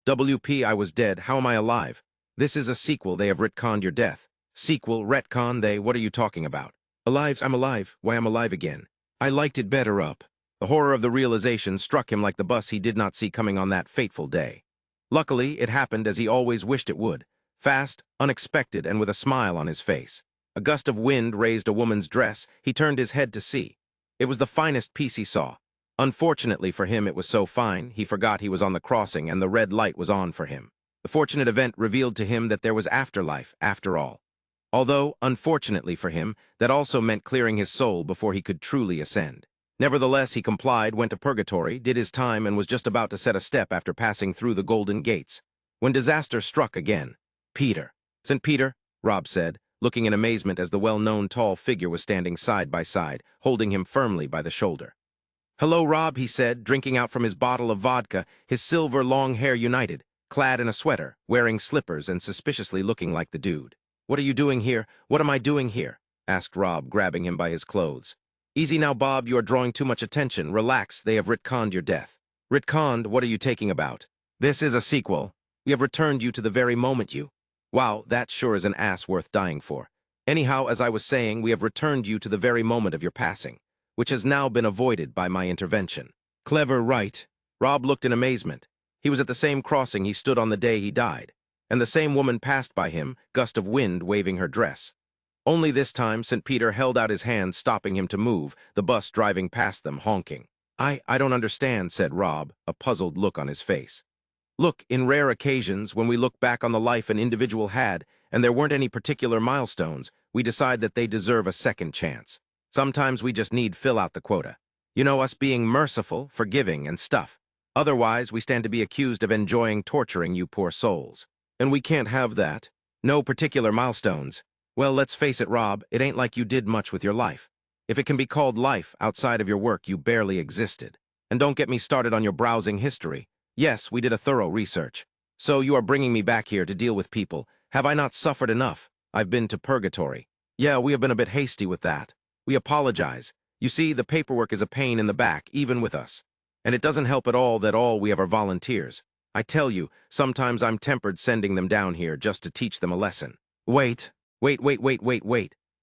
WP, I was dead. How am I alive? This is a sequel. They have retconned your death. Sequel, retcon, what are you talking about? Alive, I'm alive. Why, I'm alive again. I liked it better up. The horror of the realization struck him like the bus he did not see coming on that fateful day. Luckily, it happened as he always wished it would. Fast, unexpected, and with a smile on his face. A gust of wind raised a woman's dress. He turned his head to see. It was the finest piece he saw. Unfortunately for him, it was so fine, he forgot he was on the crossing and the red light was on for him. The fortunate event revealed to him that there was afterlife, after all. Although, unfortunately for him, that also meant clearing his soul before he could truly ascend. Nevertheless, he complied, went to purgatory, did his time, and was just about to set a step after passing through the golden gates, when disaster struck again. Peter. St. Peter, Rob said, looking in amazement as the well-known tall figure was standing side by side, holding him firmly by the shoulder. Hello, Rob, he said, drinking out from his bottle of vodka, his silver long hair united, clad in a sweater, wearing slippers and suspiciously looking like the dude. What are you doing here? What am I doing here? Asked Rob, grabbing him by his clothes. Easy now, Bob, you are drawing too much attention. Relax, they have retconned your death. Retconned, what are you taking about? This is a sequel. We have returned you to the very moment you... Wow, that sure is an ass worth dying for. Anyhow, as I was saying, we have returned you to the very moment of your passing, which has now been avoided by my intervention. Clever, right? Rob looked in amazement. He was at the same crossing he stood on the day he died, and the same woman passed by him, gust of wind waving her dress. Only this time, St. Peter held out his hand, stopping him to move, the bus driving past them, honking. I don't understand, said Rob, a puzzled look on his face. Look, in rare occasions, when we look back on the life an individual had, and there weren't any particular milestones, we decide that they deserve a second chance. Sometimes we just need fill out the quota. You know, us being merciful, forgiving, and stuff. Otherwise, we stand to be accused of enjoying torturing you poor souls. And we can't have that. No particular milestones. Well, let's face it, Rob, it ain't like you did much with your life. If it can be called life, outside of your work, you barely existed. And don't get me started on your browsing history. Yes, we did a thorough research. So you are bringing me back here to deal with people. Have I not suffered enough? I've been to purgatory. Yeah, we have been a bit hasty with that. We apologize. You see, the paperwork is a pain in the back, even with us. And it doesn't help at all that all we have are volunteers. I tell you, sometimes I'm tempered sending them down here just to teach them a lesson. Wait.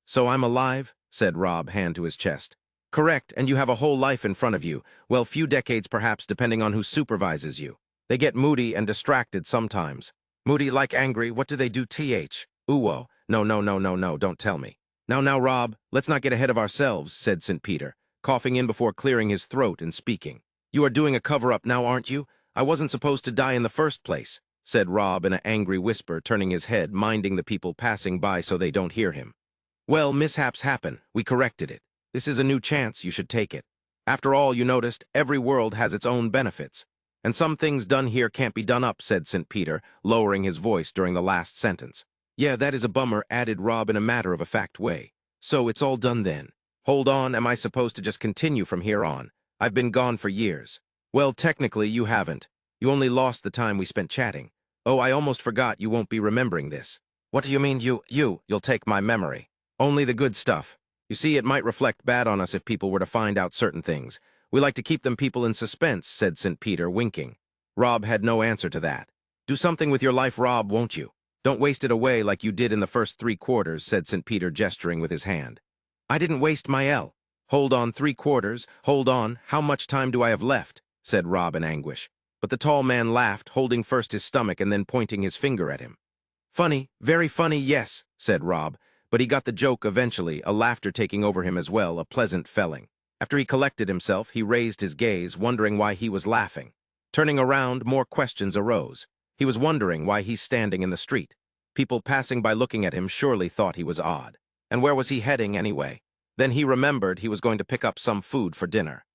So I'm alive? Said Rob, hand to his chest. Correct, and you have a whole life in front of you. Well, few decades perhaps, depending on who supervises you. They get moody and distracted sometimes. Moody like angry, what do they do, th? Ooh, no, don't tell me. Now, Rob, let's not get ahead of ourselves, said St. Peter, coughing in before clearing his throat and speaking. You are doing a cover-up now, aren't you? I wasn't supposed to die in the first place, said Rob in an angry whisper, turning his head, minding the people passing by so they don't hear him. Well, mishaps happen. We corrected it. This is a new chance, you should take it. After all, you noticed, every world has its own benefits. And some things done here can't be done up, said St. Peter, lowering his voice during the last sentence. Yeah, that is a bummer, added Rob in a matter-of-fact way. So it's all done then. Hold on, am I supposed to just continue from here on? I've been gone for years. Well, technically, you haven't. You only lost the time we spent chatting. Oh, I almost forgot you won't be remembering this. What do you mean you'll take my memory? Only the good stuff. You see, it might reflect bad on us if people were to find out certain things. We like to keep them people in suspense, said St. Peter, winking. Rob had no answer to that. Do something with your life, Rob, won't you? Don't waste it away like you did in the first 3 quarters, said St. Peter, gesturing with his hand. I didn't waste my L. Hold on, 3 quarters. Hold on, how much time do I have left? Said Rob in anguish. But the tall man laughed, holding first his stomach and then pointing his finger at him. Funny, very funny, yes, said Rob. But he got the joke eventually, a laughter taking over him as well, a pleasant felling. After he collected himself, he raised his gaze, wondering why he was laughing. Turning around, more questions arose. He was wondering why he's standing in the street. People passing by looking at him surely thought he was odd. And where was he heading anyway? Then he remembered he was going to pick up some food for dinner.